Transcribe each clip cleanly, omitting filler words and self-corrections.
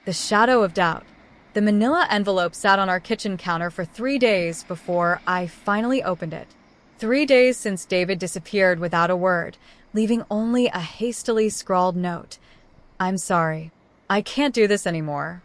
The shadow of doubt. The manila envelope sat on our kitchen counter for 3 days before I finally opened it. 3 days since David disappeared without a word, leaving only a hastily scrawled note. I'm sorry. I can't do this anymore.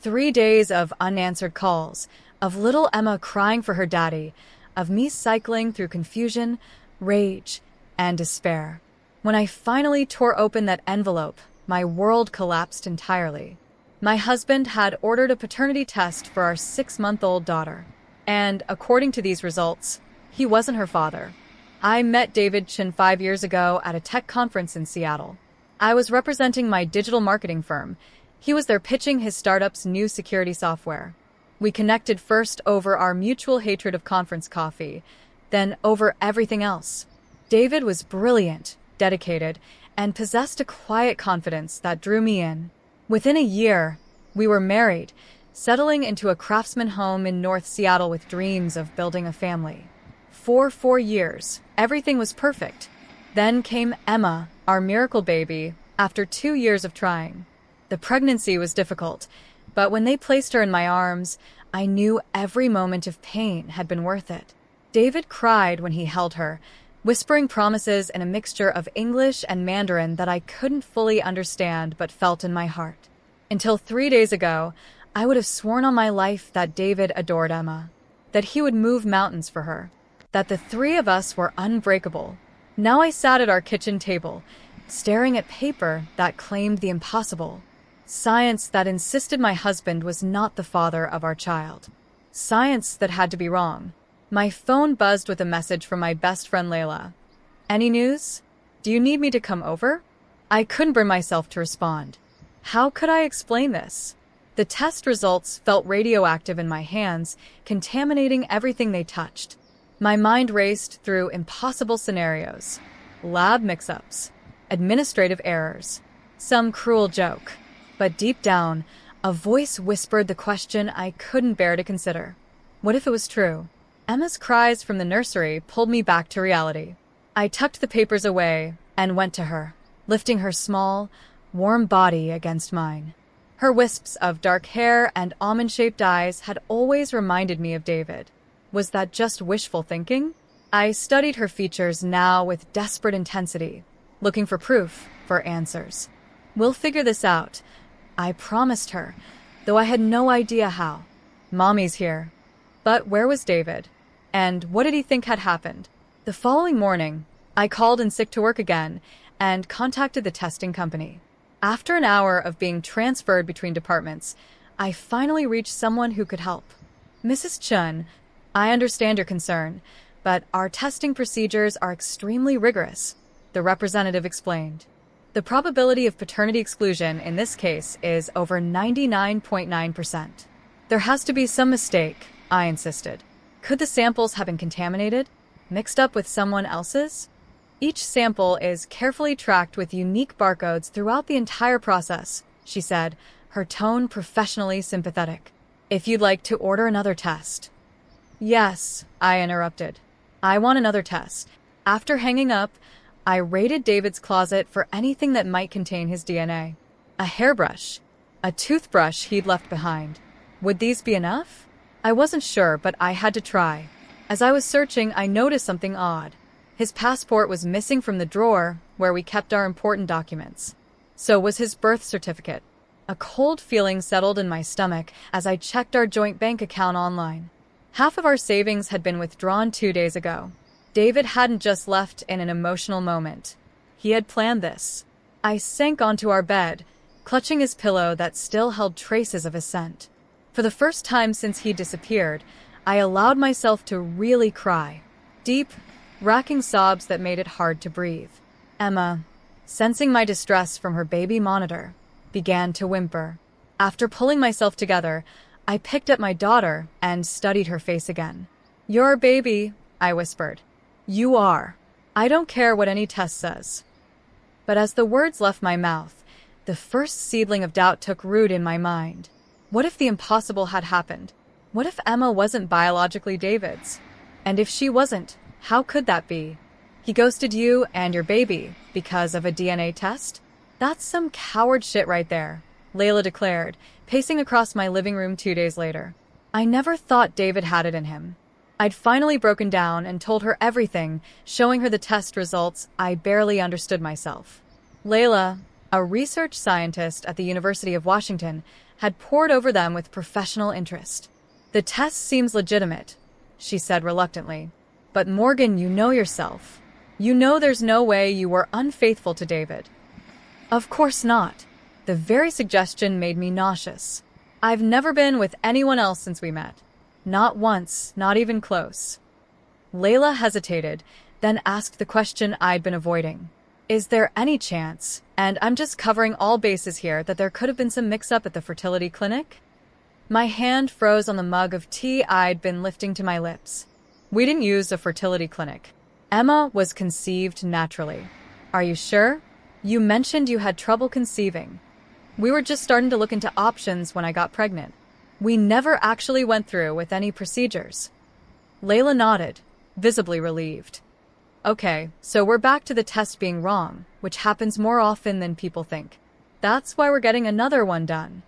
3 days of unanswered calls, of little Emma crying for her daddy, of me cycling through confusion, rage, and despair. When I finally tore open that envelope, my world collapsed entirely. My husband had ordered a paternity test for our 6-month-old daughter, and according to these results, he wasn't her father. I met David Chin 5 years ago at a tech conference in Seattle. I was representing my digital marketing firm. He was there pitching his startup's new security software. We connected first over our mutual hatred of conference coffee, then over everything else. David was brilliant, dedicated, and possessed a quiet confidence that drew me in. Within a year, we were married, settling into a craftsman home in North Seattle with dreams of building a family. For 4 years, everything was perfect. Then came Emma, our miracle baby, after 2 years of trying. The pregnancy was difficult, but when they placed her in my arms, I knew every moment of pain had been worth it. David cried when he held her, whispering promises in a mixture of English and Mandarin that I couldn't fully understand but felt in my heart. Until 3 days ago, I would have sworn on my life that David adored Emma, that he would move mountains for her, that the three of us were unbreakable. Now I sat at our kitchen table, staring at paper that claimed the impossible. Science that insisted my husband was not the father of our child. Science that had to be wrong. My phone buzzed with a message from my best friend Layla. Any news? Do you need me to come over? I couldn't bring myself to respond. How could I explain this? The test results felt radioactive in my hands, contaminating everything they touched. My mind raced through impossible scenarios. Lab mix-ups. Administrative errors. Some cruel joke. But deep down, a voice whispered the question I couldn't bear to consider. What if it was true? Emma's cries from the nursery pulled me back to reality. I tucked the papers away and went to her, lifting her small, warm body against mine. Her wisps of dark hair and almond-shaped eyes had always reminded me of David. Was that just wishful thinking? I studied her features now with desperate intensity, looking for proof, for answers. We'll figure this out, I promised her, though I had no idea how. Mommy's here. But where was David? And what did he think had happened? The following morning, I called in sick to work again and contacted the testing company. After an hour of being transferred between departments, I finally reached someone who could help. Mrs. Chun, I understand your concern, but our testing procedures are extremely rigorous, the representative explained. The probability of paternity exclusion in this case is over 99.9%. There has to be some mistake, I insisted. Could the samples have been contaminated? Mixed up with someone else's? Each sample is carefully tracked with unique barcodes throughout the entire process, she said, her tone professionally sympathetic. If you'd like to order another test. Yes, I interrupted. I want another test. After hanging up, I raided David's closet for anything that might contain his DNA. A hairbrush, a toothbrush he'd left behind. Would these be enough? I wasn't sure, but I had to try. As I was searching, I noticed something odd. His passport was missing from the drawer where we kept our important documents. So was his birth certificate. A cold feeling settled in my stomach as I checked our joint bank account online. Half of our savings had been withdrawn 2 days ago. David hadn't just left in an emotional moment. He had planned this. I sank onto our bed, clutching his pillow that still held traces of his scent. For the first time since he disappeared, I allowed myself to really cry. Deep, racking sobs that made it hard to breathe. Emma, sensing my distress from her baby monitor, began to whimper. After pulling myself together, I picked up my daughter and studied her face again. "You're a baby," I whispered. "You are. I don't care what any test says." But as the words left my mouth, the first seedling of doubt took root in my mind. What if the impossible had happened? What if Emma wasn't biologically David's? And if she wasn't, how could that be? He ghosted you and your baby because of a DNA test? That's some coward shit right there. Layla declared, pacing across my living room 2 days later. I never thought David had it in him. I'd finally broken down and told her everything, showing her the test results. I barely understood myself. Layla, a research scientist at the University of Washington, had pored over them with professional interest. The test seems legitimate, she said reluctantly. But Morgan, you know yourself. You know there's no way you were unfaithful to David. Of course not. The very suggestion made me nauseous. I've never been with anyone else since we met. Not once, not even close. Layla hesitated, then asked the question I'd been avoiding. Is there any chance, and I'm just covering all bases here, that there could have been some mix-up at the fertility clinic? My hand froze on the mug of tea I'd been lifting to my lips. We didn't use a fertility clinic. Emma was conceived naturally. Are you sure? You mentioned you had trouble conceiving. We were just starting to look into options when I got pregnant. We never actually went through with any procedures. Layla nodded, visibly relieved. Okay, so we're back to the test being wrong, which happens more often than people think. That's why we're getting another one done.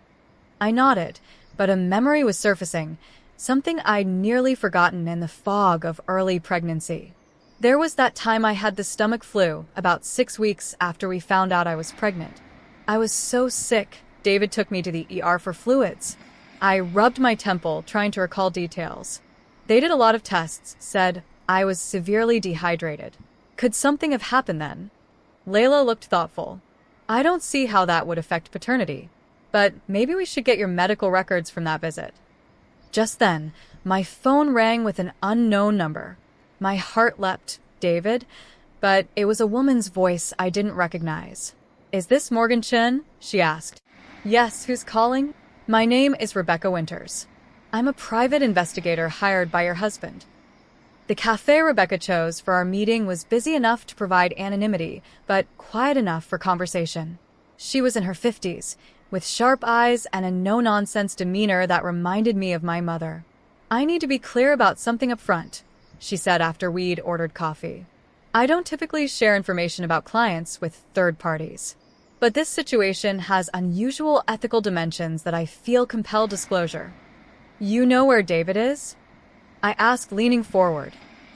I nodded, but a memory was surfacing, something I'd nearly forgotten in the fog of early pregnancy. There was that time I had the stomach flu, about 6 weeks after we found out I was pregnant. I was so sick, David took me to the ER for fluids. I rubbed my temple, trying to recall details. They did a lot of tests, said I was severely dehydrated. Could something have happened then? Layla looked thoughtful. I don't see how that would affect paternity, but maybe we should get your medical records from that visit. Just then, my phone rang with an unknown number. My heart leapt. David? But it was a woman's voice I didn't recognize. Is this Morgan Chen? She asked. Yes, who's calling? My name is Rebecca Winters. I'm a private investigator hired by your husband. The cafe Rebecca chose for our meeting was busy enough to provide anonymity, but quiet enough for conversation. She was in her 50s, with sharp eyes and a no-nonsense demeanor that reminded me of my mother. I need to be clear about something up front, she said after we'd ordered coffee. I don't typically share information about clients with third parties. But this situation has unusual ethical dimensions that I feel compel disclosure. You know where David is? I asked, leaning forward.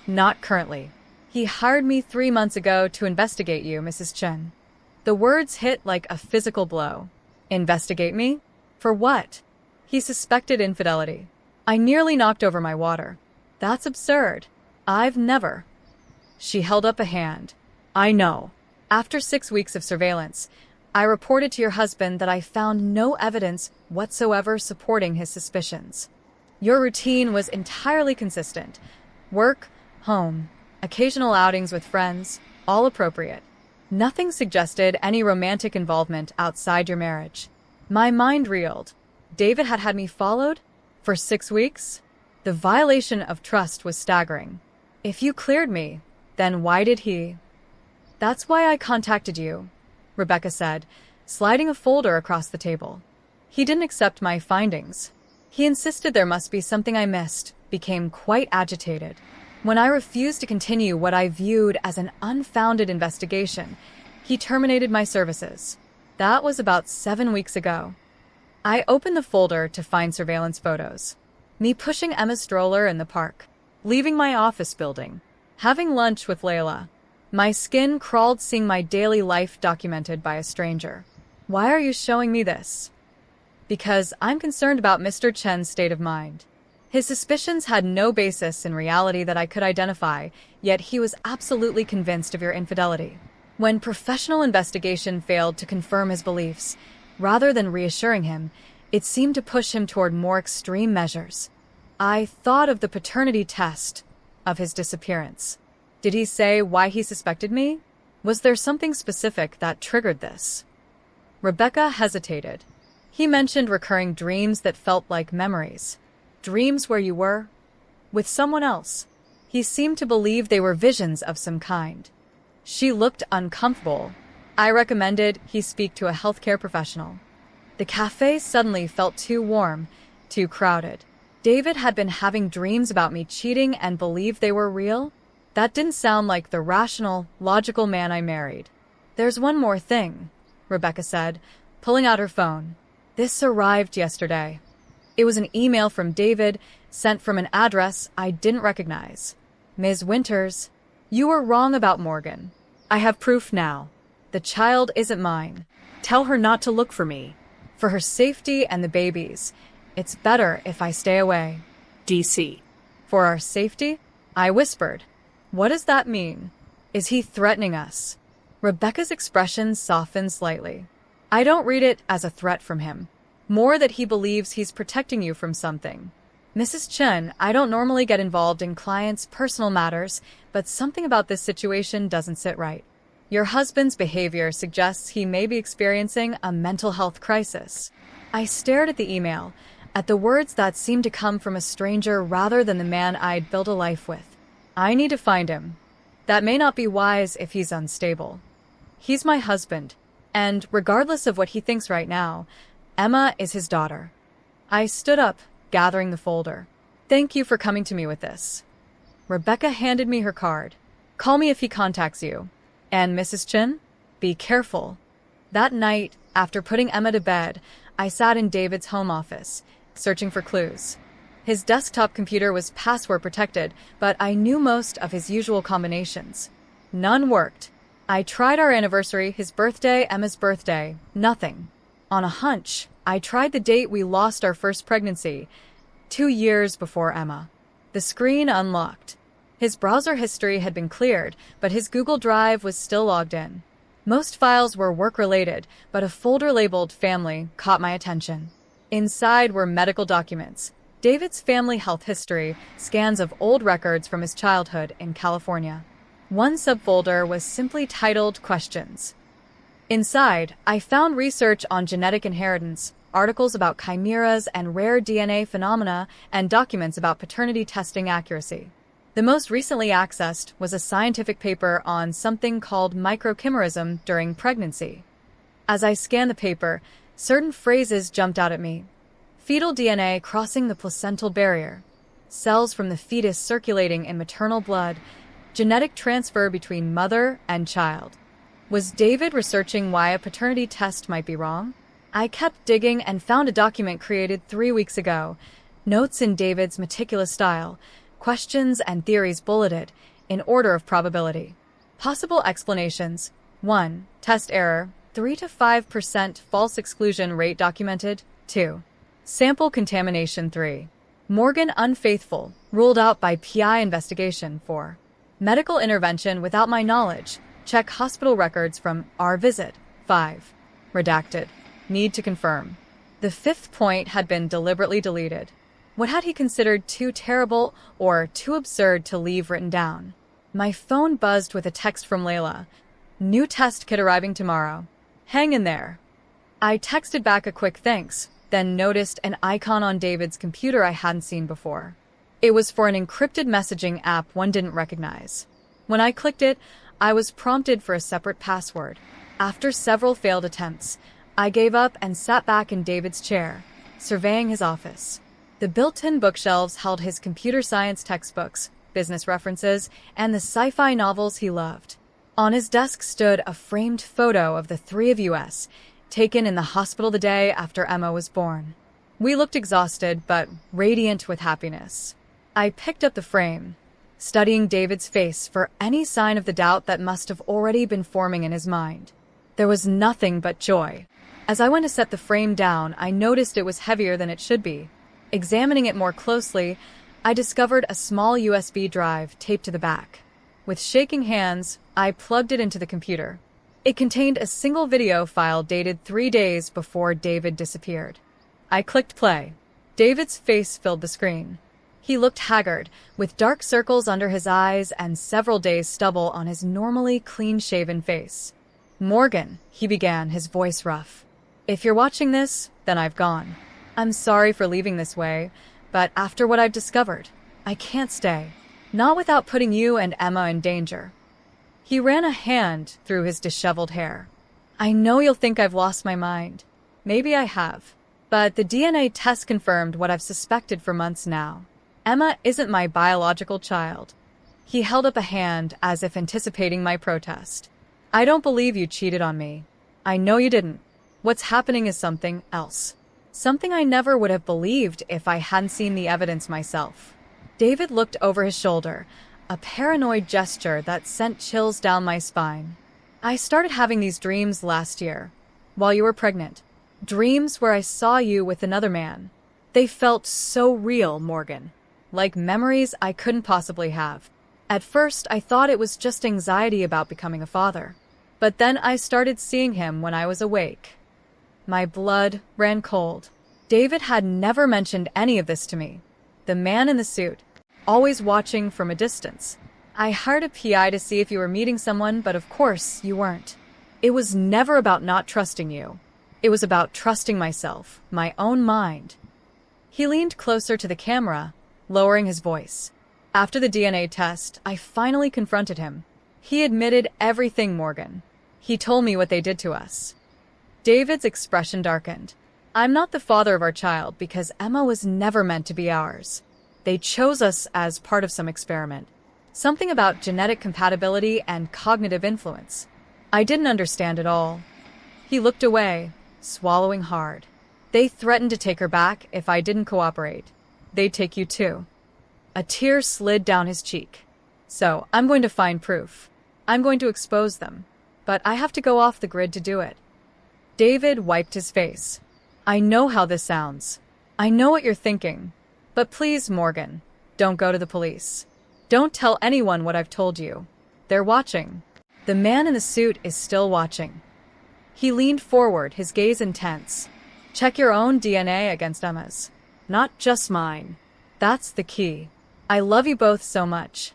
Not currently. He hired me 3 months ago to investigate you, Mrs. Chen. The words hit like a physical blow. Investigate me? For what? He suspected infidelity. I nearly knocked over my water. That's absurd. I've never. She held up a hand. I know. After 6 weeks of surveillance, I reported to your husband that I found no evidence whatsoever supporting his suspicions. Your routine was entirely consistent. Work, home, occasional outings with friends, all appropriate. Nothing suggested any romantic involvement outside your marriage. My mind reeled. David had me followed? For 6 weeks? The violation of trust was staggering. If you cleared me, then why did he? That's why I contacted you, Rebecca said, sliding a folder across the table. He didn't accept my findings. He insisted there must be something I missed, became quite agitated. When I refused to continue what I viewed as an unfounded investigation, he terminated my services. That was about 7 weeks ago. I opened the folder to find surveillance photos. Me pushing Emma's stroller in the park, leaving my office building, having lunch with Layla. My skin crawled seeing my daily life documented by a stranger. Why are you showing me this? Because I'm concerned about Mr. Chen's state of mind. His suspicions had no basis in reality that I could identify, yet he was absolutely convinced of your infidelity. When professional investigation failed to confirm his beliefs, rather than reassuring him, it seemed to push him toward more extreme measures. I thought of the paternity test, of his disappearance. Did he say why he suspected me? Was there something specific that triggered this? Rebecca hesitated. He mentioned recurring dreams that felt like memories. Dreams where you were with someone else. He seemed to believe they were visions of some kind. She looked uncomfortable. I recommended he speak to a healthcare professional. The cafe suddenly felt too warm, too crowded. David had been having dreams about me cheating and believed they were real? That didn't sound like the rational, logical man I married. There's one more thing, Rebecca said, pulling out her phone. This arrived yesterday. It was an email from David, sent from an address I didn't recognize. Ms. Winters, you were wrong about Morgan. I have proof now. The child isn't mine. Tell her not to look for me. For her safety and the baby's, it's better if I stay away. DC. For our safety? I whispered. What does that mean? Is he threatening us? Rebecca's expression softened slightly. I don't read it as a threat from him. More that he believes he's protecting you from something. Mrs. Chen, I don't normally get involved in clients' personal matters, but something about this situation doesn't sit right. Your husband's behavior suggests he may be experiencing a mental health crisis. I stared at the email, at the words that seemed to come from a stranger rather than the man I'd built a life with. I need to find him. That may not be wise if he's unstable. He's my husband, and regardless of what he thinks right now, Emma is his daughter. I stood up, gathering the folder. Thank you for coming to me with this. Rebecca handed me her card. Call me if he contacts you. And Mrs. Chen, be careful. That night, after putting Emma to bed, I sat in David's home office, searching for clues. His desktop computer was password protected, but I knew most of his usual combinations. None worked. I tried our anniversary, his birthday, Emma's birthday. Nothing. On a hunch, I tried the date we lost our first pregnancy, 2 years before Emma. The screen unlocked. His browser history had been cleared, but his Google Drive was still logged in. Most files were work-related, but a folder labeled Family caught my attention. Inside were medical documents, David's family health history, scans of old records from his childhood in California. One subfolder was simply titled Questions. Inside, I found research on genetic inheritance, articles about chimeras and rare DNA phenomena, and documents about paternity testing accuracy. The most recently accessed was a scientific paper on something called microchimerism during pregnancy. As I scanned the paper, certain phrases jumped out at me. Fetal DNA crossing the placental barrier, cells from the fetus circulating in maternal blood, genetic transfer between mother and child. Was David researching why a paternity test might be wrong? I kept digging and found a document created 3 weeks ago, notes in David's meticulous style, questions and theories bulleted, in order of probability. Possible explanations: 1. Test error, 3 to 5% false exclusion rate documented. 2. Sample contamination. 3. Morgan unfaithful, ruled out by PI investigation. 4. Medical intervention without my knowledge. Check hospital records from our visit. 5. Redacted. Need to confirm. The 5th point had been deliberately deleted. What had he considered too terrible or too absurd to leave written down? My phone buzzed with a text from Layla. New test kit arriving tomorrow. Hang in there. I texted back a quick thanks, then noticed an icon on David's computer I hadn't seen before. It was for an encrypted messaging app one didn't recognize. When I clicked it, I was prompted for a separate password. After several failed attempts, I gave up and sat back in David's chair, surveying his office. The built-in bookshelves held his computer science textbooks, business references, and the sci-fi novels he loved. On his desk stood a framed photo of the three of us, taken in the hospital the day after Emma was born. We looked exhausted, but radiant with happiness. I picked up the frame, studying David's face for any sign of the doubt that must have already been forming in his mind. There was nothing but joy. As I went to set the frame down, I noticed it was heavier than it should be. Examining it more closely, I discovered a small USB drive taped to the back. With shaking hands, I plugged it into the computer. It contained a single video file dated 3 days before David disappeared. I clicked play. David's face filled the screen. He looked haggard, with dark circles under his eyes and several days' stubble on his normally clean-shaven face. "Morgan," he began, his voice rough. "If you're watching this, then I've gone. I'm sorry for leaving this way, but after what I've discovered, I can't stay. Not without putting you and Emma in danger." He ran a hand through his disheveled hair. "I know you'll think I've lost my mind. Maybe I have. But the DNA test confirmed what I've suspected for months now. Emma isn't my biological child." He held up a hand as if anticipating my protest. "I don't believe you cheated on me. I know you didn't. What's happening is something else. something I never would have believed if I hadn't seen the evidence myself. David looked over his shoulder, a paranoid gesture that sent chills down my spine. I started having these dreams last year, while you were pregnant. Dreams where I saw you with another man. They felt so real, Morgan. Like memories I couldn't possibly have. At first, I thought it was just anxiety about becoming a father. But then I started seeing him when I was awake. My blood ran cold. David had never mentioned any of this to me. The man in the suit, always watching from a distance. I hired a PI to see if you were meeting someone, but of course you weren't. It was never about not trusting you. It was about trusting myself, my own mind. He leaned closer to the camera, lowering his voice. After the DNA test, I finally confronted him. He admitted everything, Morgan. He told me what they did to us. David's expression darkened. I'm not the father of our child because Emma was never meant to be ours. They chose us as part of some experiment. Something about genetic compatibility and cognitive influence. I didn't understand it all. He looked away, swallowing hard. They threatened to take her back if I didn't cooperate. They'd take you too. A tear slid down his cheek. So, I'm going to find proof. I'm going to expose them. But I have to go off the grid to do it. David wiped his face. I know how this sounds. I know what you're thinking. But please, Morgan, don't go to the police. Don't tell anyone what I've told you. They're watching. The man in the suit is still watching. He leaned forward, his gaze intense. Check your own DNA against Emma's. Not just mine. That's the key. I love you both so much.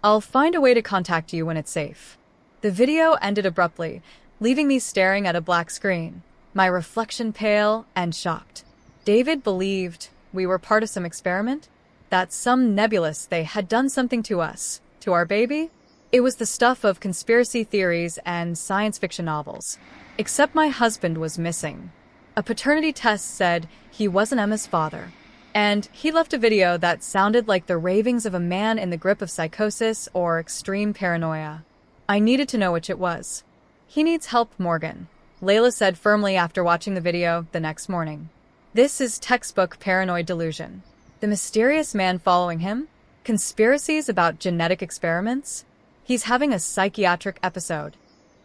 I'll find a way to contact you when it's safe. The video ended abruptly, leaving me staring at a black screen, my reflection pale and shocked. David believed we were part of some experiment? That some nebulous they had done something to us, to our baby? It was the stuff of conspiracy theories and science fiction novels. Except my husband was missing. A paternity test said he wasn't Emma's father. And he left a video that sounded like the ravings of a man in the grip of psychosis or extreme paranoia. I needed to know which it was. He needs help, Morgan, Layla said firmly after watching the video the next morning. This is textbook paranoid delusion. The mysterious man following him? Conspiracies about genetic experiments? He's having a psychiatric episode.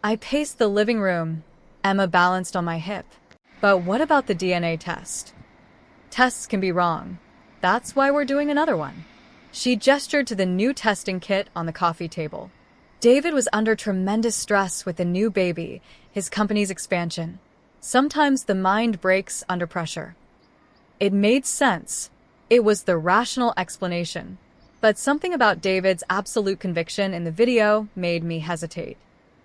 I paced the living room, Emma balanced on my hip. But what about the DNA test? Tests can be wrong. That's why we're doing another one. She gestured to the new testing kit on the coffee table. David was under tremendous stress with the new baby, his company's expansion. Sometimes the mind breaks under pressure. It made sense. It was the rational explanation. But something about David's absolute conviction in the video made me hesitate.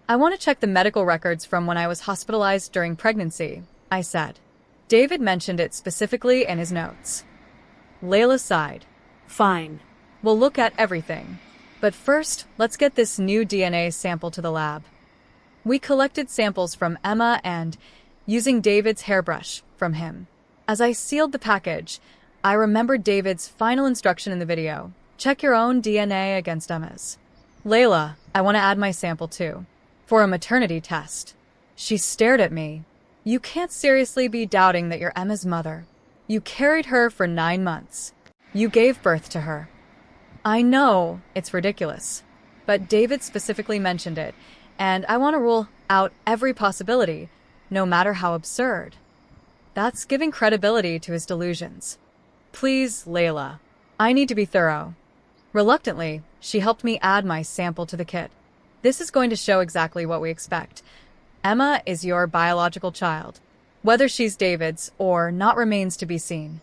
I want to check the medical records from when I was hospitalized during pregnancy, I said. David mentioned it specifically in his notes. Layla sighed. Fine. We'll look at everything. But first, let's get this new DNA sample to the lab. We collected samples from Emma and, using David's hairbrush, from him. As I sealed the package, I remembered David's final instruction in the video. Check your own DNA against Emma's. Layla, I want to add my sample too. For a maternity test. She stared at me. You can't seriously be doubting that you're Emma's mother. You carried her for 9 months. You gave birth to her. I know, it's ridiculous. But David specifically mentioned it, and I want to rule out every possibility, no matter how absurd. That's giving credibility to his delusions. Please, Layla. I need to be thorough. Reluctantly, she helped me add my sample to the kit. This is going to show exactly what we expect. Emma is your biological child. Whether she's David's or not remains to be seen.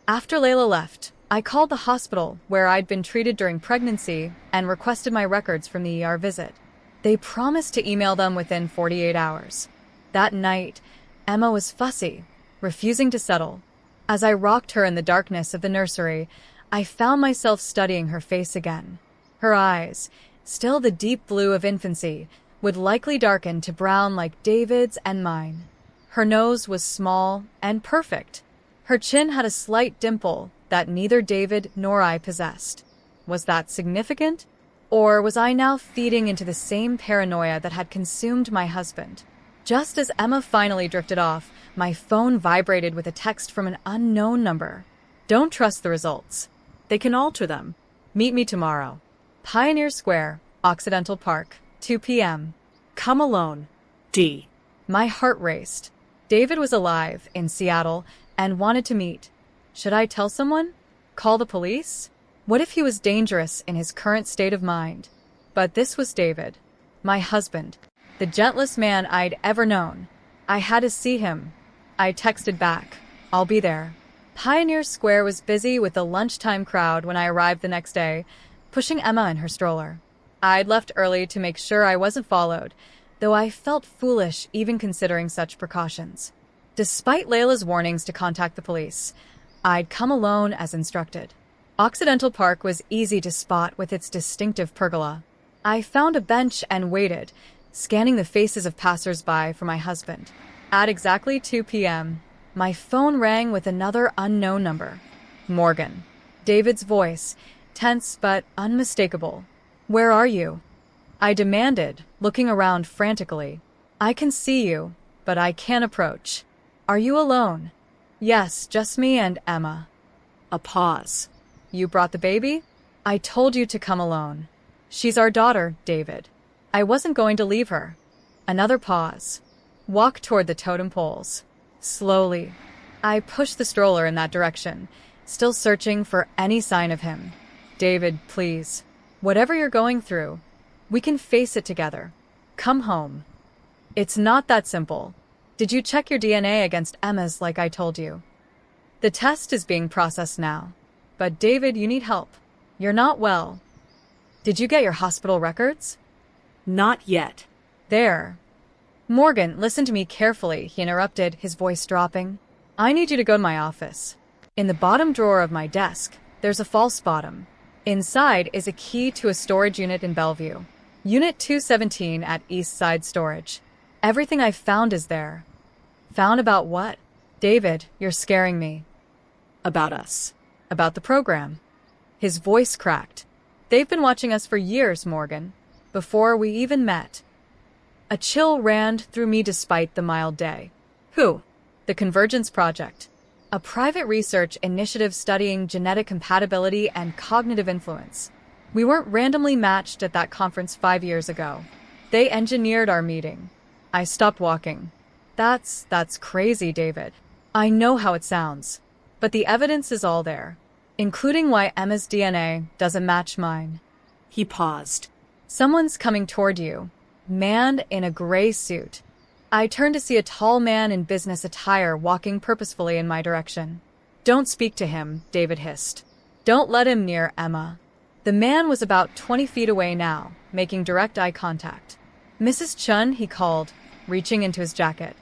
After Layla left, I called the hospital where I'd been treated during pregnancy and requested my records from the ER visit. They promised to email them within 48 hours. That night, Emma was fussy, refusing to settle. As I rocked her in the darkness of the nursery, I found myself studying her face again. Her eyes, still the deep blue of infancy, would likely darken to brown like David's and mine. Her nose was small and perfect. Her chin had a slight dimple that neither David nor I possessed. Was that significant? Or was I now feeding into the same paranoia that had consumed my husband? Just as Emma finally drifted off, my phone vibrated with a text from an unknown number. Don't trust the results. They can alter them. Meet me tomorrow. Pioneer Square, Occidental Park, 2 p.m. Come alone. D. My heart raced. David was alive in Seattle and wanted to meet. Should I tell someone? Call the police? What if he was dangerous in his current state of mind? But this was David, my husband, the gentlest man I'd ever known. I had to see him. I texted back, I'll be there. Pioneer Square was busy with the lunchtime crowd when I arrived the next day, pushing Emma in her stroller. I'd left early to make sure I wasn't followed, though I felt foolish even considering such precautions. Despite Layla's warnings to contact the police, I'd come alone as instructed. Occidental Park was easy to spot with its distinctive pergola. I found a bench and waited, scanning the faces of passers-by for my husband. At exactly 2 p.m., my phone rang with another unknown number. Morgan. David's voice, tense but unmistakable. Where are you? I demanded, looking around frantically. I can see you, but I can't approach. Are you alone? Yes, just me and Emma. A pause. You brought the baby? I told you to come alone. She's our daughter, David. I wasn't going to leave her. Another pause. Walk toward the totem poles. Slowly. I pushed the stroller in that direction, still searching for any sign of him. David, please. Whatever you're going through, we can face it together. Come home. It's not that simple. Did you check your DNA against Emma's like I told you? The test is being processed now. But David, you need help. You're not well. Did you get your hospital records? Not yet. There. Morgan, listen to me carefully, he interrupted, his voice dropping. I need you to go to my office. In the bottom drawer of my desk, there's a false bottom. Inside is a key to a storage unit in Bellevue. Unit 217 at East Side Storage. Everything I've found is there. Found about what? David, you're scaring me. About us. About the program. His voice cracked. They've been watching us for years, Morgan. Before we even met. A chill ran through me despite the mild day. Who? The Convergence Project. A private research initiative studying genetic compatibility and cognitive influence. We weren't randomly matched at that conference 5 years ago. They engineered our meeting. I stopped walking. That's crazy, David. I know how it sounds. But the evidence is all there, including why Emma's DNA doesn't match mine. He paused. Someone's coming toward you, man in a gray suit. I turned to see a tall man in business attire walking purposefully in my direction. Don't speak to him, David hissed. Don't let him near Emma. The man was about 20 feet away now, making direct eye contact. Mrs. Chun, he called, reaching into his jacket.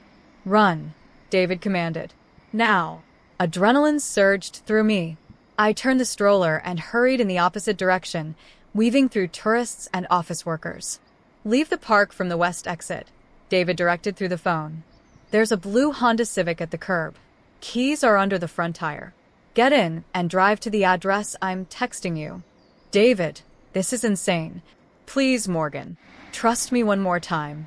Run, David commanded. Now. Adrenaline surged through me. I turned the stroller and hurried in the opposite direction, weaving through tourists and office workers. Leave the park from the west exit, David directed through the phone. There's a blue Honda Civic at the curb. Keys are under the front tire. Get in and drive to the address I'm texting you. David, this is insane. Please, Morgan, trust me one more time.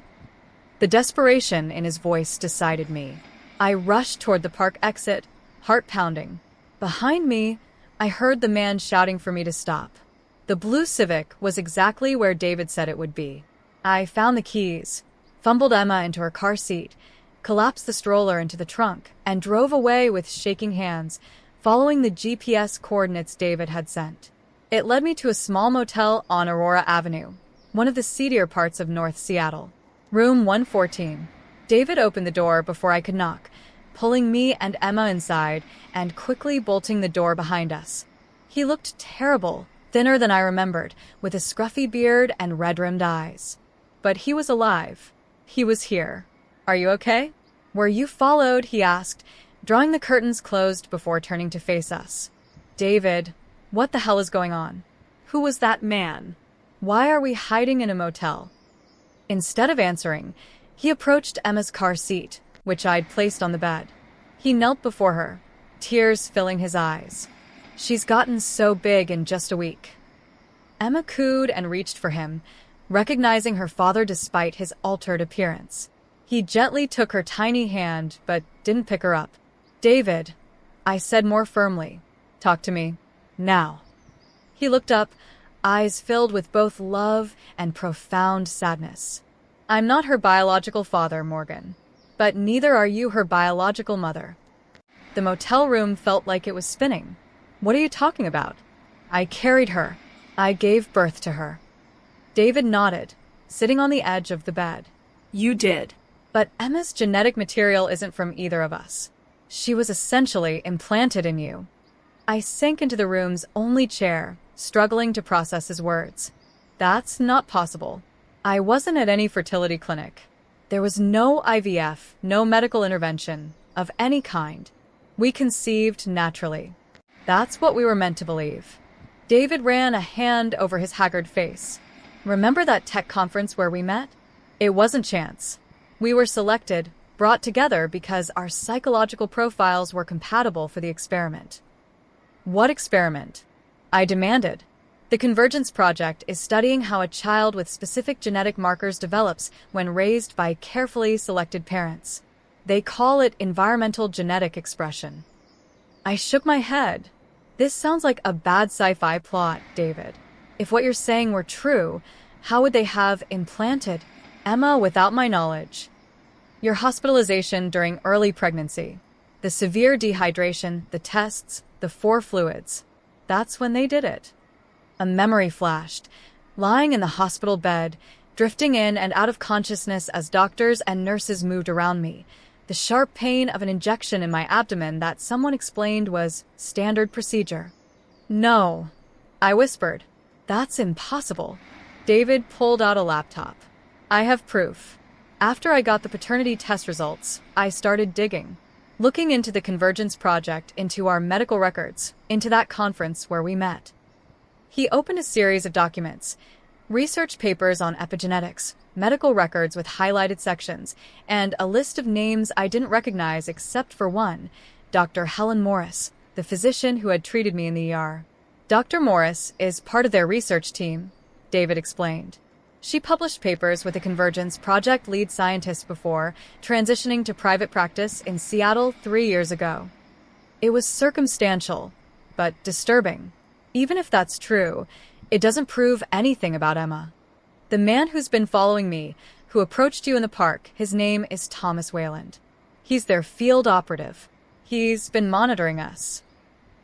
The desperation in his voice decided me. I rushed toward the park exit, heart pounding. Behind me, I heard the man shouting for me to stop. The blue Civic was exactly where David said it would be. I found the keys, fumbled Emma into her car seat, collapsed the stroller into the trunk, and drove away with shaking hands, following the GPS coordinates David had sent. It led me to a small motel on Aurora Avenue, one of the seedier parts of North Seattle. Room 114. David opened the door before I could knock, pulling me and Emma inside and quickly bolting the door behind us. He looked terrible, thinner than I remembered, with a scruffy beard and red-rimmed eyes. But he was alive. He was here. Are you okay? Were you followed? He asked, drawing the curtains closed before turning to face us. David, what the hell is going on? Who was that man? Why are we hiding in a motel? Instead of answering, he approached Emma's car seat, which I'd placed on the bed. He knelt before her, tears filling his eyes. She's gotten so big in just a week. Emma cooed and reached for him, recognizing her father despite his altered appearance. He gently took her tiny hand, but didn't pick her up. David, I said more firmly. Talk to me. Now. He looked up, eyes filled with both love and profound sadness. I'm not her biological father, Morgan. But neither are you her biological mother. The motel room felt like it was spinning. What are you talking about? I carried her. I gave birth to her. David nodded, sitting on the edge of the bed. You did. But Emma's genetic material isn't from either of us. She was essentially implanted in you. I sank into the room's only chair, struggling to process his words. That's not possible. I wasn't at any fertility clinic. There was no IVF, no medical intervention of any kind. We conceived naturally. That's what we were meant to believe. David ran a hand over his haggard face. Remember that tech conference where we met? It wasn't chance. We were selected, brought together because our psychological profiles were compatible for the experiment. What experiment? I demanded. The Convergence Project is studying how a child with specific genetic markers develops when raised by carefully selected parents. They call it environmental genetic expression. I shook my head. This sounds like a bad sci-fi plot, David. If what you're saying were true, how would they have implanted Emma without my knowledge? Your hospitalization during early pregnancy, the severe dehydration, the tests, the 4 fluids. That's when they did it. A memory flashed, lying in the hospital bed, drifting in and out of consciousness as doctors and nurses moved around me. The sharp pain of an injection in my abdomen that someone explained was standard procedure. No, I whispered. That's impossible. David pulled out a laptop. I have proof. After I got the paternity test results, I started digging, looking into the Convergence Project, into our medical records, into that conference where we met. He opened a series of documents, research papers on epigenetics, medical records with highlighted sections, and a list of names I didn't recognize except for one, Dr. Helen Morris, the physician who had treated me in the ER. Dr. Morris is part of their research team, David explained. She published papers with the Convergence Project lead scientist before transitioning to private practice in Seattle 3 years ago. It was circumstantial, but disturbing. Even if that's true, it doesn't prove anything about Emma. The man who's been following me, who approached you in the park, his name is Thomas Wayland. He's their field operative. He's been monitoring us.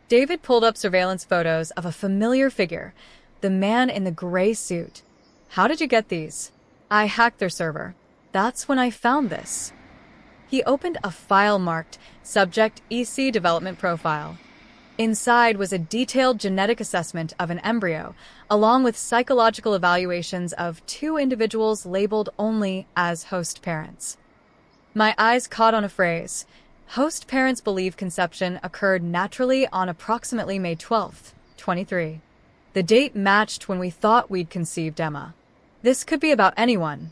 David pulled up surveillance photos of a familiar figure, the man in the gray suit. How did you get these? I hacked their server. That's when I found this. He opened a file marked Subject EC Development Profile. Inside was a detailed genetic assessment of an embryo, along with psychological evaluations of 2 individuals labeled only as host parents. My eyes caught on a phrase. Host parents believe conception occurred naturally on approximately May 12th, 23. The date matched when we thought we'd conceived Emma. This could be about anyone.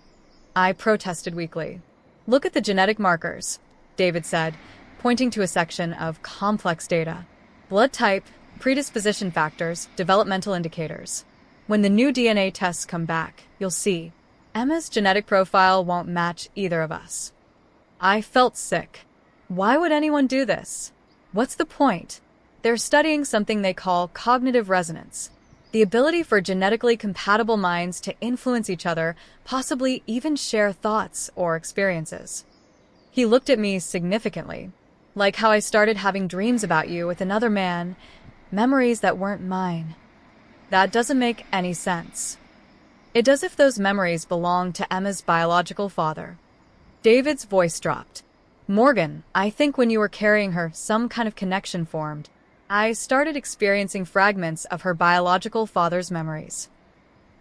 I protested weakly. Look at the genetic markers, David said, pointing to a section of complex data. Blood type, predisposition factors, developmental indicators. When the new DNA tests come back, you'll see. Emma's genetic profile won't match either of us. I felt sick. Why would anyone do this? What's the point? They're studying something they call cognitive resonance. The ability for genetically compatible minds to influence each other, possibly even share thoughts or experiences. He looked at me significantly. Like how I started having dreams about you with another man, memories that weren't mine. That doesn't make any sense. It does if those memories belong to Emma's biological father. David's voice dropped. Morgan, I think when you were carrying her, some kind of connection formed. I started experiencing fragments of her biological father's memories.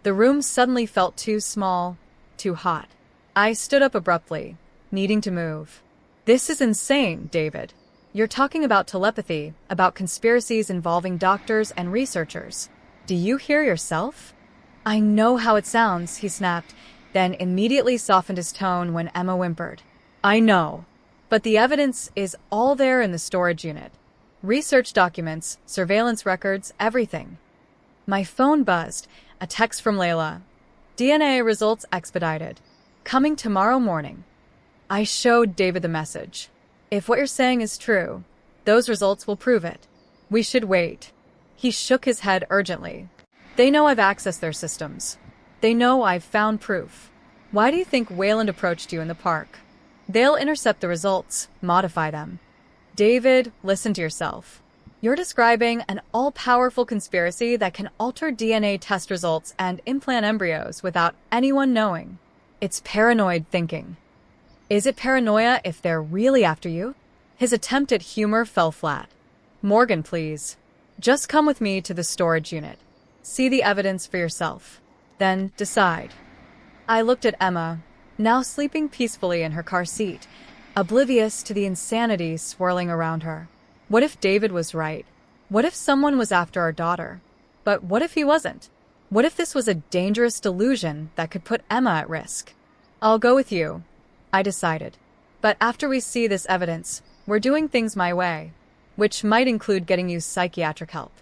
The room suddenly felt too small, too hot. I stood up abruptly, needing to move. This is insane, David. You're talking about telepathy, about conspiracies involving doctors and researchers. Do you hear yourself? I know how it sounds, he snapped, then immediately softened his tone when Emma whimpered. I know, but the evidence is all there in the storage unit. Research documents, surveillance records, everything. My phone buzzed, a text from Layla. DNA results expedited. Coming tomorrow morning. I showed David the message. If what you're saying is true, those results will prove it. We should wait. He shook his head urgently. They know I've accessed their systems. They know I've found proof. Why do you think Wayland approached you in the park? They'll intercept the results, modify them. David, listen to yourself. You're describing an all-powerful conspiracy that can alter DNA test results and implant embryos without anyone knowing. It's paranoid thinking. Is it paranoia if they're really after you? His attempt at humor fell flat. Morgan, please. Just come with me to the storage unit. See the evidence for yourself. Then decide. I looked at Emma, now sleeping peacefully in her car seat, oblivious to the insanity swirling around her. What if David was right? What if someone was after our daughter? But what if he wasn't? What if this was a dangerous delusion that could put Emma at risk? I'll go with you, I decided. But after we see this evidence, we're doing things my way, which might include getting you psychiatric help.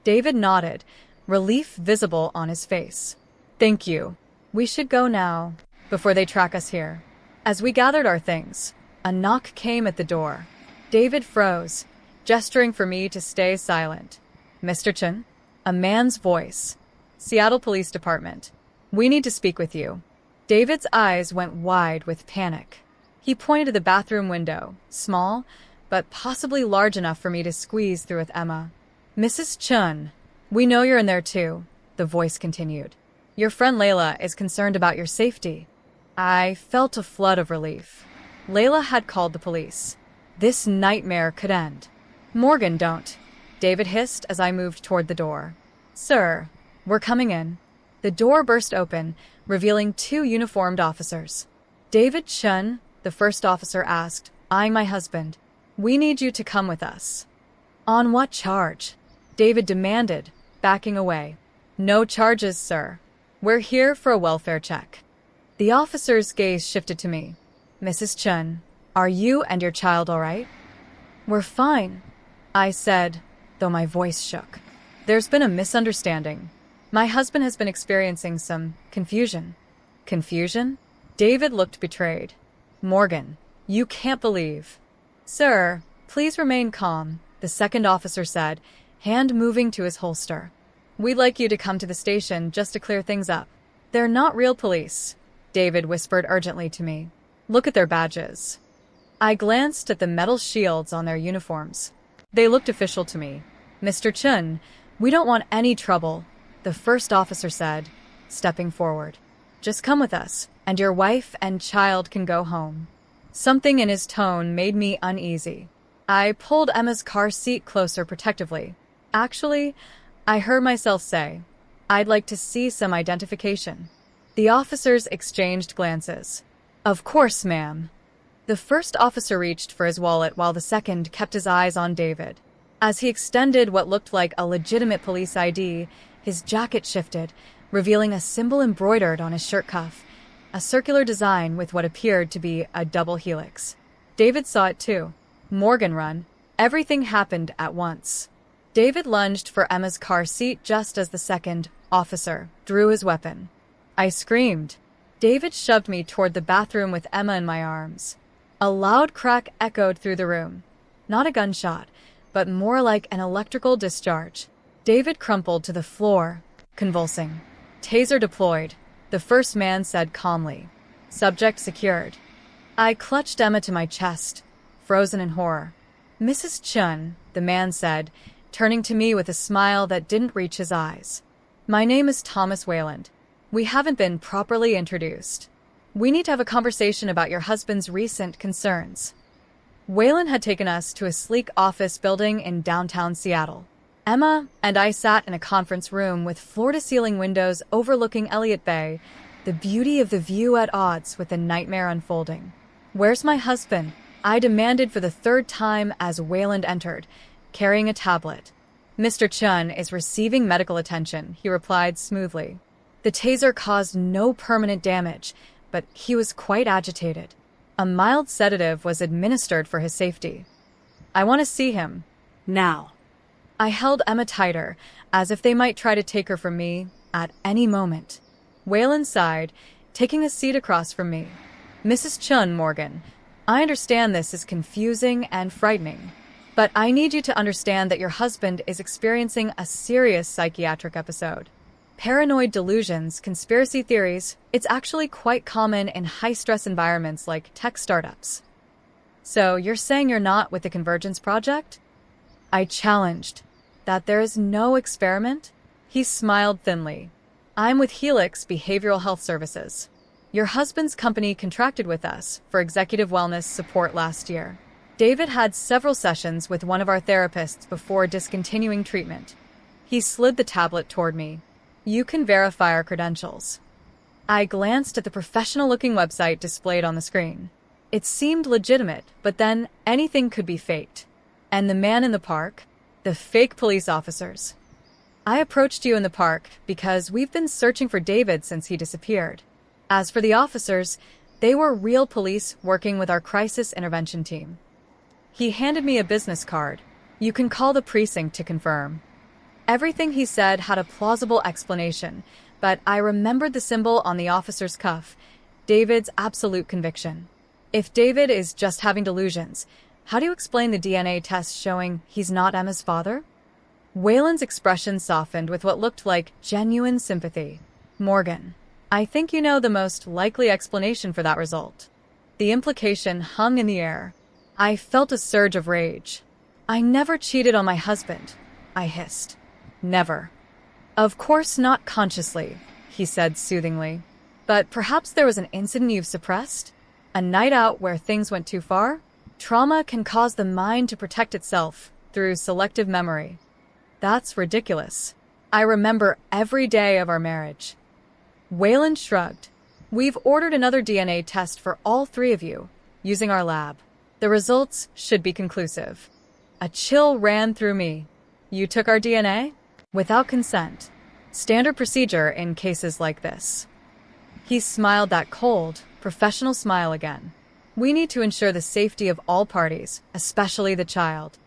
David nodded, relief visible on his face. Thank you. We should go now, before they track us here. As we gathered our things, a knock came at the door. David froze, gesturing for me to stay silent. Mr. Chen? A man's voice. Seattle Police Department. We need to speak with you. David's eyes went wide with panic. He pointed to the bathroom window, small, but possibly large enough for me to squeeze through with Emma. Mrs. Chun, we know you're in there too, the voice continued. Your friend Layla is concerned about your safety. I felt a flood of relief. Layla had called the police. This nightmare could end. Morgan, don't, David hissed as I moved toward the door. Sir, we're coming in. The door burst open, revealing two uniformed officers. David Chun, the first officer asked, eyeing my husband. We need you to come with us. On what charge? David demanded, backing away. No charges, sir. We're here for a welfare check. The officer's gaze shifted to me. Mrs. Chun, are you and your child all right? We're fine, I said, though my voice shook. There's been a misunderstanding. My husband has been experiencing some confusion. Confusion? David looked betrayed. Morgan, you can't believe. Sir, please remain calm, the second officer said, hand moving to his holster. We'd like you to come to the station just to clear things up. They're not real police, David whispered urgently to me. Look at their badges. I glanced at the metal shields on their uniforms. They looked official to me. Mr. Chun, we don't want any trouble, the first officer said, stepping forward. Just come with us, and your wife and child can go home. Something in his tone made me uneasy. I pulled Emma's car seat closer protectively. Actually, I heard myself say, I'd like to see some identification. The officers exchanged glances. Of course, ma'am. The first officer reached for his wallet while the second kept his eyes on David. As he extended what looked like a legitimate police ID, his jacket shifted, revealing a symbol embroidered on his shirt cuff, a circular design with what appeared to be a double helix. David saw it too. Morgan run. Everything happened at once. David lunged for Emma's car seat just as the second officer drew his weapon. I screamed. David shoved me toward the bathroom with Emma in my arms. A loud crack echoed through the room. Not a gunshot, but more like an electrical discharge. David crumpled to the floor, convulsing. Taser deployed, the first man said calmly. Subject secured. I clutched Emma to my chest, frozen in horror. Mrs. Chun, the man said, turning to me with a smile that didn't reach his eyes. My name is Thomas Wayland. We haven't been properly introduced. We need to have a conversation about your husband's recent concerns. Wayland had taken us to a sleek office building in downtown Seattle. Emma and I sat in a conference room with floor-to-ceiling windows overlooking Elliott Bay, the beauty of the view at odds with the nightmare unfolding. Where's my husband? I demanded for the third time as Wayland entered, carrying a tablet. Mr. Chun is receiving medical attention, he replied smoothly. The taser caused no permanent damage, but he was quite agitated. A mild sedative was administered for his safety. I want to see him. Now. I held Emma tighter, as if they might try to take her from me at any moment. Wayland sighed, taking a seat across from me. Mrs. Chun, Morgan, I understand this is confusing and frightening, but I need you to understand that your husband is experiencing a serious psychiatric episode. Paranoid delusions, conspiracy theories, it's actually quite common in high-stress environments like tech startups. So you're saying you're not with the Convergence Project? I challenged. That there is no experiment? He smiled thinly. I'm with Helix Behavioral Health Services. Your husband's company contracted with us for executive wellness support last year. David had several sessions with one of our therapists before discontinuing treatment. He slid the tablet toward me. You can verify our credentials. I glanced at the professional-looking website displayed on the screen. It seemed legitimate, but then anything could be faked. And the man in the park? The fake police officers. I approached you in the park because we've been searching for David since he disappeared. As for the officers, they were real police working with our crisis intervention team. He handed me a business card. You can call the precinct to confirm. Everything he said had a plausible explanation, but I remembered the symbol on the officer's cuff, David's absolute conviction. If David is just having delusions, how do you explain the DNA test showing he's not Emma's father? Waylon's expression softened with what looked like genuine sympathy. Morgan, I think you know the most likely explanation for that result. The implication hung in the air. I felt a surge of rage. I never cheated on my husband, I hissed. Never. Of course not consciously, he said soothingly. But perhaps there was an incident you've suppressed? A night out where things went too far? Trauma can cause the mind to protect itself through selective memory. That's ridiculous. I remember every day of our marriage. Waylon shrugged. We've ordered another DNA test for all three of you, using our lab. The results should be conclusive. A chill ran through me. You took our DNA? Without consent. Standard procedure in cases like this. He smiled that cold, professional smile again. We need to ensure the safety of all parties, especially the child.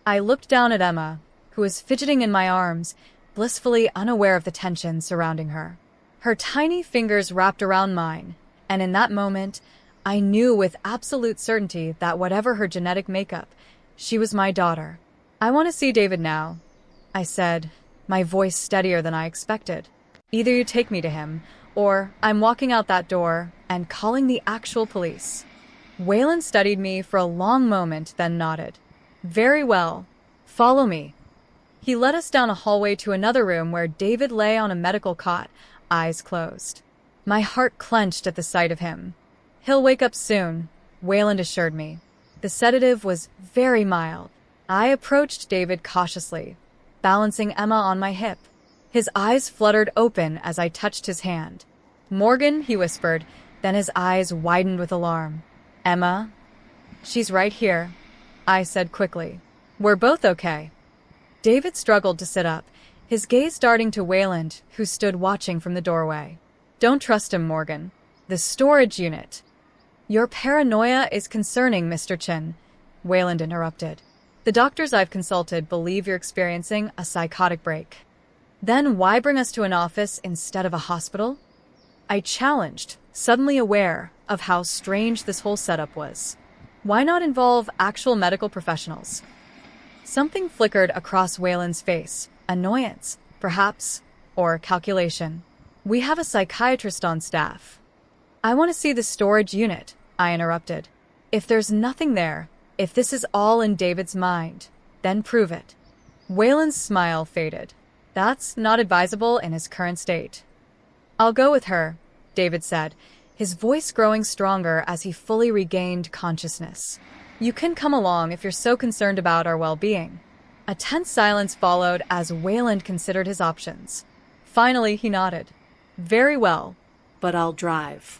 I looked down at Emma, who was fidgeting in my arms, blissfully unaware of the tension surrounding her. Her tiny fingers wrapped around mine, and in that moment, I knew with absolute certainty that whatever her genetic makeup, she was my daughter. I want to see David now, I said, my voice steadier than I expected. Either you take me to him, or I'm walking out that door and calling the actual police. Waylon studied me for a long moment, then nodded. Very well. Follow me. He led us down a hallway to another room where David lay on a medical cot, eyes closed. My heart clenched at the sight of him. He'll wake up soon, Waylon assured me. The sedative was very mild. I approached David cautiously, balancing Emma on my hip. His eyes fluttered open as I touched his hand. Morgan, he whispered, then his eyes widened with alarm. Emma? She's right here, I said quickly. We're both okay. David struggled to sit up, his gaze darting to Waylon, who stood watching from the doorway. Don't trust him, Morgan. The storage unit. Your paranoia is concerning, Mr. Chin, Waylon interrupted. The doctors I've consulted believe you're experiencing a psychotic break. Then why bring us to an office instead of a hospital? I challenged, suddenly aware of how strange this whole setup was. Why not involve actual medical professionals? Something flickered across Waylon's face. Annoyance, perhaps, or calculation. We have a psychiatrist on staff. I want to see the storage unit, I interrupted. If there's nothing there, if this is all in David's mind, then prove it. Waylon's smile faded. That's not advisable in his current state. I'll go with her, David said, his voice growing stronger as he fully regained consciousness. You can come along if you're so concerned about our well-being. A tense silence followed as Waylon considered his options. Finally, he nodded. Very well. But I'll drive.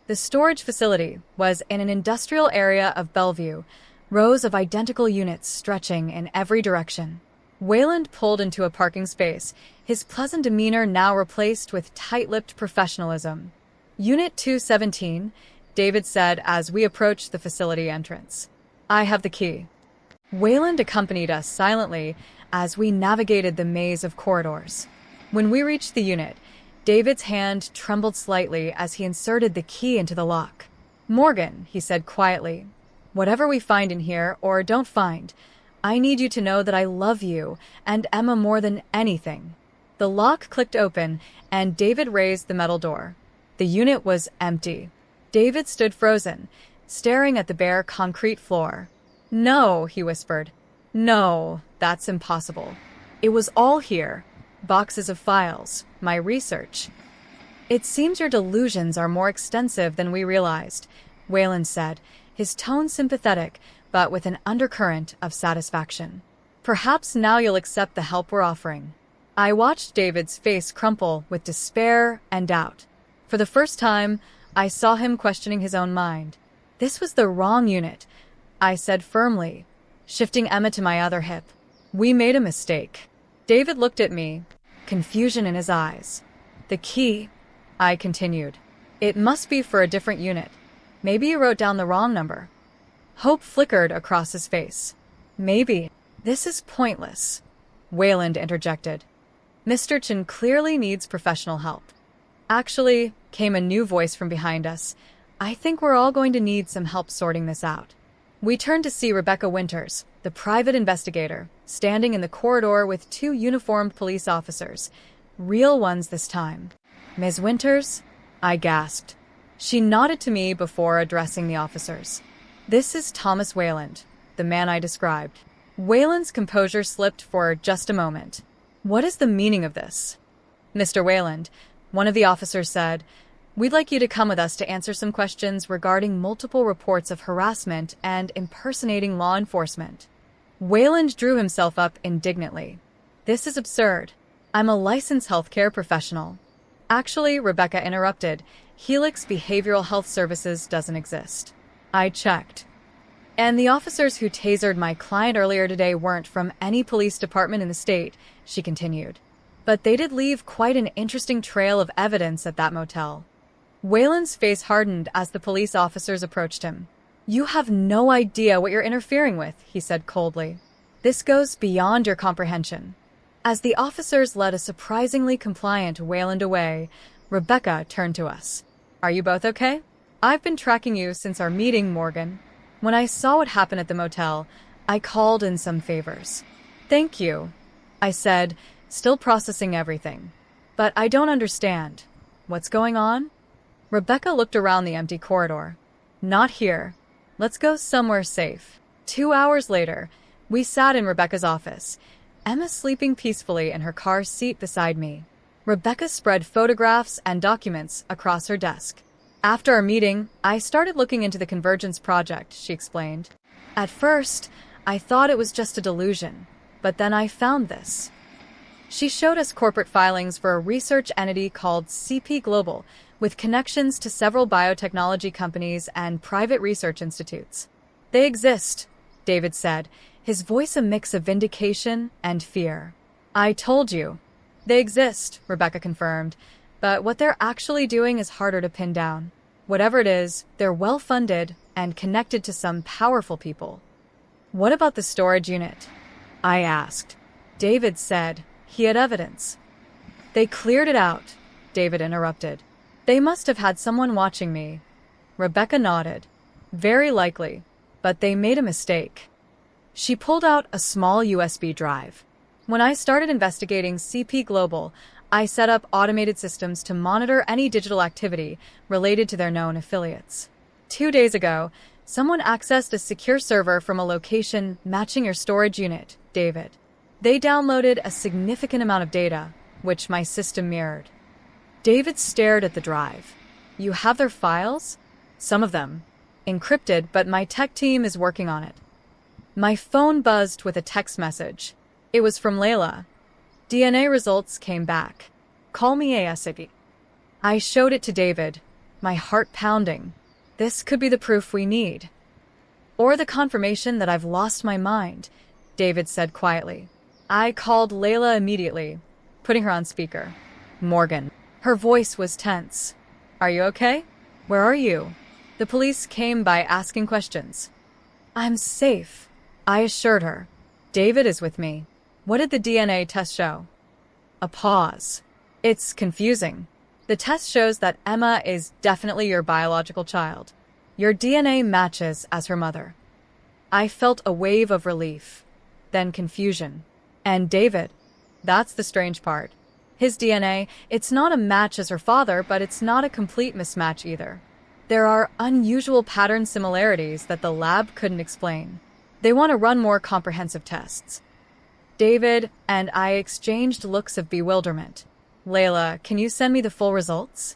The storage facility was in an industrial area of Bellevue, rows of identical units stretching in every direction. Waylon pulled into a parking space, his pleasant demeanor now replaced with tight-lipped professionalism. Unit 217, David said as we approached the facility entrance. I have the key. Waylon accompanied us silently as we navigated the maze of corridors. When we reached the unit, David's hand trembled slightly as he inserted the key into the lock. Morgan, he said quietly, whatever we find in here or don't find, I need you to know that I love you and Emma more than anything. The lock clicked open and David raised the metal door. The unit was empty. David stood frozen, staring at the bare concrete floor. No, he whispered. No, that's impossible. It was all here. Boxes of files, my research. It seems your delusions are more extensive than we realized, Wayland said, his tone sympathetic, but with an undercurrent of satisfaction. Perhaps now you'll accept the help we're offering. I watched David's face crumple with despair and doubt. For the first time, I saw him questioning his own mind. This was the wrong unit, I said firmly, shifting Emma to my other hip. We made a mistake. David looked at me, confusion in his eyes. The key, I continued. It must be for a different unit. Maybe you wrote down the wrong number. Hope flickered across his face. Maybe. This is pointless, Wayland interjected. Mr. Chen clearly needs professional help. Actually, came a new voice from behind us. I think we're all going to need some help sorting this out. We turned to see Rebecca Winters, the private investigator, standing in the corridor with two uniformed police officers. Real ones this time. Ms. Winters? I gasped. She nodded to me before addressing the officers. This is Thomas Wayland, the man I described. Wayland's composure slipped for just a moment. What is the meaning of this? Mr. Wayland, one of the officers said, we'd like you to come with us to answer some questions regarding multiple reports of harassment and impersonating law enforcement. Wayland drew himself up indignantly. This is absurd. I'm a licensed healthcare professional. Actually, Rebecca interrupted, Helix Behavioral Health Services doesn't exist. I checked. And the officers who tasered my client earlier today weren't from any police department in the state, she continued. But they did leave quite an interesting trail of evidence at that motel. Wayland's face hardened as the police officers approached him. You have no idea what you're interfering with, he said coldly. This goes beyond your comprehension. As the officers led a surprisingly compliant Wayland away, Rebecca turned to us. Are you both okay? I've been tracking you since our meeting, Morgan. When I saw what happened at the motel, I called in some favors. Thank you, I said, still processing everything. But I don't understand. What's going on? Rebecca looked around the empty corridor. Not here. Let's go somewhere safe. 2 hours later, we sat in Rebecca's office, Emma sleeping peacefully in her car seat beside me. Rebecca spread photographs and documents across her desk. After our meeting, I started looking into the Convergence project, she explained. At first, I thought it was just a delusion, but then I found this. She showed us corporate filings for a research entity called CP Global, with connections to several biotechnology companies and private research institutes. They exist, David said, his voice a mix of vindication and fear. I told you. They exist, Rebecca confirmed, but what they're actually doing is harder to pin down. Whatever it is, they're well-funded and connected to some powerful people. What about the storage unit? I asked. David said he had evidence. They cleared it out, David interrupted. They must have had someone watching me. Rebecca nodded. Very likely, but they made a mistake. She pulled out a small USB drive. When I started investigating CP Global, I set up automated systems to monitor any digital activity related to their known affiliates. 2 days ago, someone accessed a secure server from a location matching your storage unit, David. They downloaded a significant amount of data, which my system mirrored. David stared at the drive. You have their files? Some of them. Encrypted, but my tech team is working on it. My phone buzzed with a text message. It was from Layla. DNA results came back. Call me ASAP. I showed it to David, my heart pounding. This could be the proof we need. Or the confirmation that I've lost my mind, David said quietly. I called Layla immediately, putting her on speaker. Morgan. Her voice was tense. Are you okay? Where are you? The police came by asking questions. I'm safe, I assured her. David is with me. What did the DNA test show? A pause. It's confusing. The test shows that Emma is definitely your biological child. Your DNA matches as her mother. I felt a wave of relief, then confusion. And David, that's the strange part. His DNA, it's not a match as her father, but it's not a complete mismatch either. There are unusual pattern similarities that the lab couldn't explain. They want to run more comprehensive tests. David and I exchanged looks of bewilderment. Layla, can you send me the full results?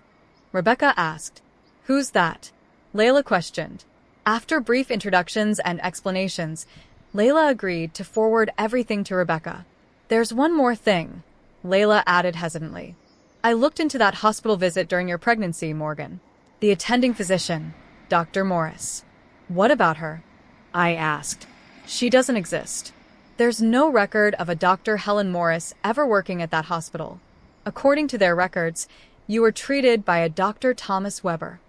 Rebecca asked. Who's that? Layla questioned. After brief introductions and explanations, Layla agreed to forward everything to Rebecca. There's one more thing, Layla added hesitantly. I looked into that hospital visit during your pregnancy, Morgan. The attending physician, Dr. Morris. What about her? I asked. She doesn't exist. There's no record of a Dr. Helen Morris ever working at that hospital. According to their records, you were treated by a Dr. Thomas Weber.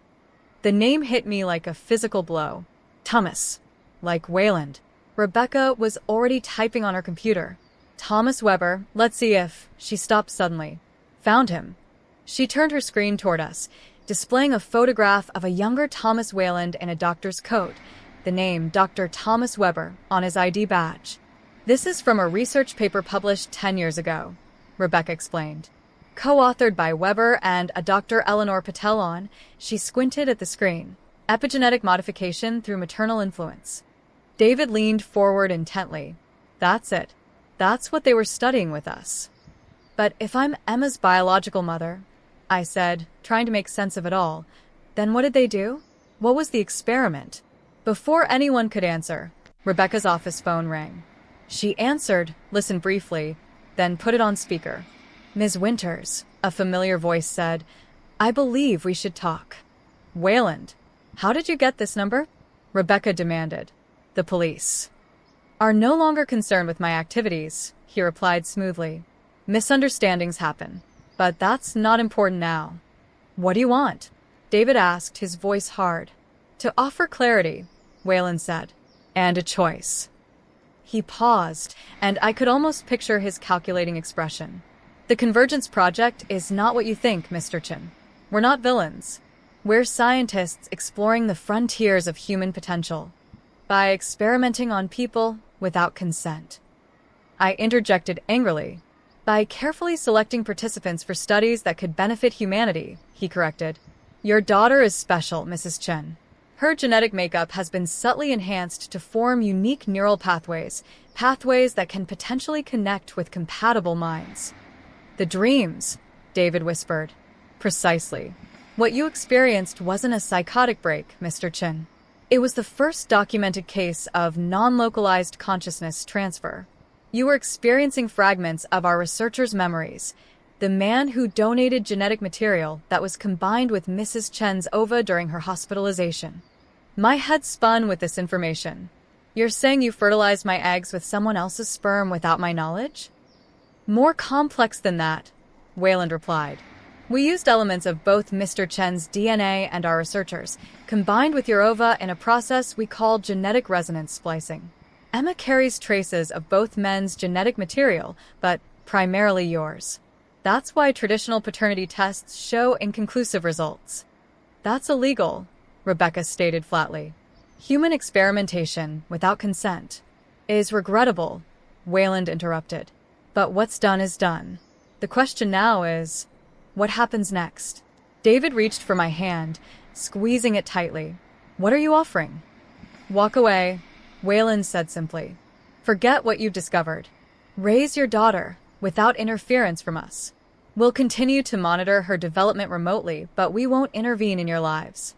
The name hit me like a physical blow. Thomas. Like Wayland. Rebecca was already typing on her computer. Thomas Weber, let's see if... She stopped suddenly. Found him. She turned her screen toward us, displaying a photograph of a younger Thomas Wayland in a doctor's coat, the name Dr. Thomas Weber on his ID badge. This is from a research paper published 10 years ago, Rebecca explained. Co-authored by Weber and a Dr. Eleanor Patelon, she squinted at the screen. Epigenetic modification through maternal influence. David leaned forward intently. That's it. That's what they were studying with us. But if I'm Emma's biological mother, I said, trying to make sense of it all, then what did they do? What was the experiment? Before anyone could answer, Rebecca's office phone rang. She answered, listened briefly, then put it on speaker. Ms. Winters, a familiar voice said, I believe we should talk. Wayland, how did you get this number? Rebecca demanded. The police are no longer concerned with my activities, he replied smoothly. Misunderstandings happen, but that's not important now. What do you want? David asked, his voice hard. To offer clarity, Wayland said, and a choice. He paused, and I could almost picture his calculating expression. The Convergence Project is not what you think, Mr. Chin. We're not villains. We're scientists exploring the frontiers of human potential by experimenting on people without consent. I interjected angrily. By carefully selecting participants for studies that could benefit humanity, he corrected. Your daughter is special, Mrs. Chen. Her genetic makeup has been subtly enhanced to form unique neural pathways that can potentially connect with compatible minds. The dreams, David whispered. Precisely. What you experienced wasn't a psychotic break, Mr. Chen. It was the first documented case of non-localized consciousness transfer. You were experiencing fragments of our researchers' memories, the man who donated genetic material that was combined with Mrs. Chen's ova during her hospitalization. My head spun with this information. You're saying you fertilized my eggs with someone else's sperm without my knowledge? More complex than that, Wayland replied. We used elements of both Mr. Chen's DNA and our researchers, combined with your ova in a process we call genetic resonance splicing. Emma carries traces of both men's genetic material, but primarily yours. That's why traditional paternity tests show inconclusive results. That's illegal, Rebecca stated flatly. Human experimentation without consent is regrettable, Wayland interrupted. But what's done is done. The question now is, what happens next? David reached for my hand, squeezing it tightly. What are you offering? Walk away, Wayland said simply. Forget what you've discovered. Raise your daughter without interference from us. We'll continue to monitor her development remotely, but we won't intervene in your lives.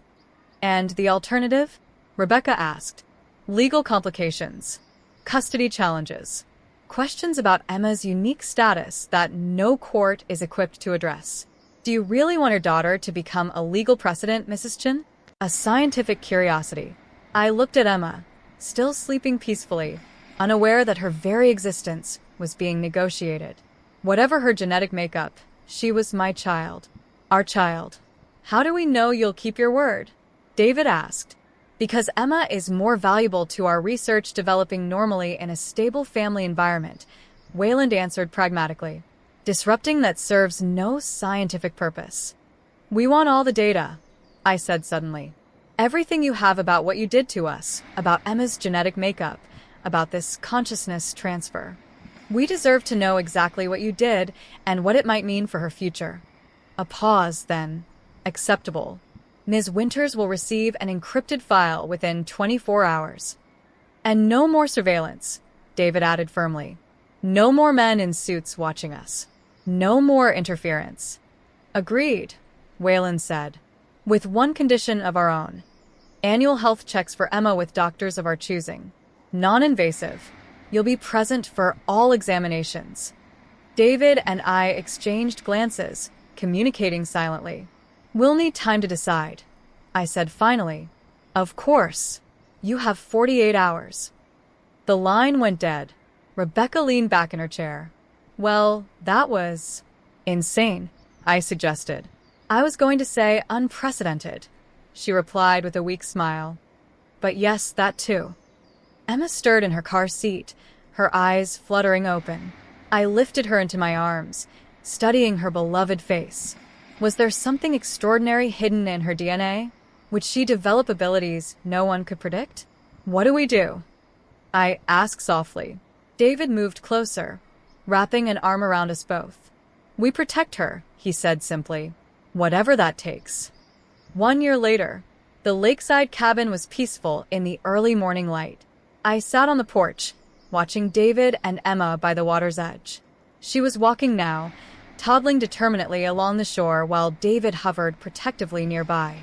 And the alternative? Rebecca asked. Legal complications. Custody challenges. Questions about Emma's unique status that no court is equipped to address. Do you really want your daughter to become a legal precedent, Mrs. Chin? A scientific curiosity. I looked at Emma, still sleeping peacefully, unaware that her very existence was being negotiated. Whatever her genetic makeup, she was my child. Our child. How do we know you'll keep your word? David asked. Because Emma is more valuable to our research developing normally in a stable family environment, Wayland answered pragmatically. Disrupting that serves no scientific purpose. We want all the data, I said suddenly. Everything you have about what you did to us, about Emma's genetic makeup, about this consciousness transfer. We deserve to know exactly what you did and what it might mean for her future. A pause, then. Acceptable. Ms. Winters will receive an encrypted file within 24 hours. And no more surveillance, David added firmly. No more men in suits watching us. No more interference. Agreed, Wayland said. With one condition of our own. Annual health checks for Emma with doctors of our choosing. Non-invasive. You'll be present for all examinations. David and I exchanged glances, communicating silently. We'll need time to decide, I said finally. Of course. You have 48 hours. The line went dead. Rebecca leaned back in her chair. Well, that was insane, I suggested. I was going to say unprecedented, she replied with a weak smile. But yes, that too. Emma stirred in her car seat, her eyes fluttering open. I lifted her into my arms, studying her beloved face. Was there something extraordinary hidden in her DNA? Would she develop abilities no one could predict? What do we do? I asked softly. David moved closer, wrapping an arm around us both. We protect her, he said simply. Whatever that takes. 1 year later, the lakeside cabin was peaceful in the early morning light. I sat on the porch, watching David and Emma by the water's edge. She was walking now, toddling determinately along the shore while David hovered protectively nearby.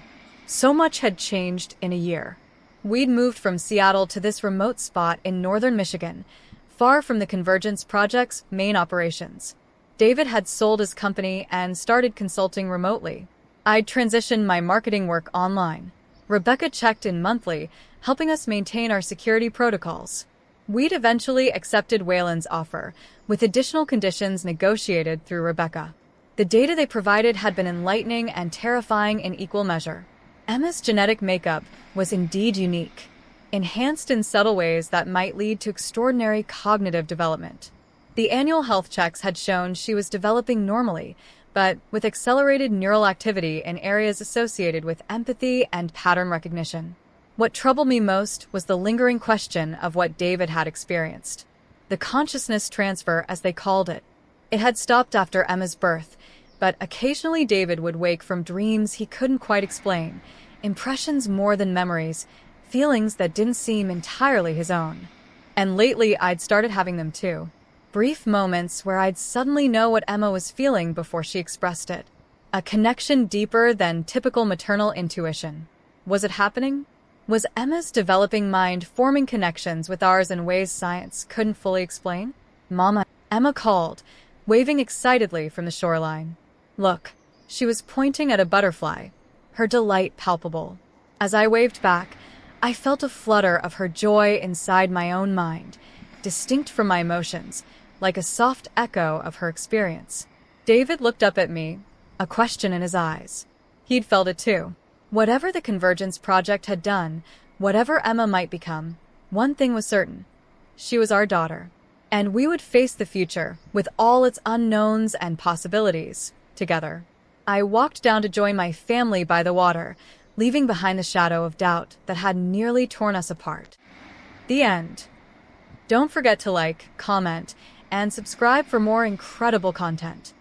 So much had changed in a year. We'd moved from Seattle to this remote spot in northern Michigan, far from the Convergence Project's main operations. David had sold his company and started consulting remotely. I'd transitioned my marketing work online. Rebecca checked in monthly, helping us maintain our security protocols. We'd eventually accepted Wayland's offer, with additional conditions negotiated through Rebecca. The data they provided had been enlightening and terrifying in equal measure. Emma's genetic makeup was indeed unique, enhanced in subtle ways that might lead to extraordinary cognitive development. The annual health checks had shown she was developing normally, but with accelerated neural activity in areas associated with empathy and pattern recognition. What troubled me most was the lingering question of what David had experienced. The consciousness transfer, as they called it. It had stopped after Emma's birth, but occasionally David would wake from dreams he couldn't quite explain, impressions more than memories, feelings that didn't seem entirely his own. And lately I'd started having them too. Brief moments where I'd suddenly know what Emma was feeling before she expressed it. A connection deeper than typical maternal intuition. Was it happening? Was Emma's developing mind forming connections with ours in ways science couldn't fully explain? Mama, Emma called, waving excitedly from the shoreline. Look, she was pointing at a butterfly, her delight palpable. As I waved back, I felt a flutter of her joy inside my own mind, distinct from my emotions, like a soft echo of her experience. David looked up at me, a question in his eyes. He'd felt it too. Whatever the Convergence Project had done, whatever Emma might become, one thing was certain. She was our daughter. And we would face the future, with all its unknowns and possibilities, together. I walked down to join my family by the water, leaving behind the shadow of doubt that had nearly torn us apart. The end. Don't forget to like, comment, and subscribe for more incredible content.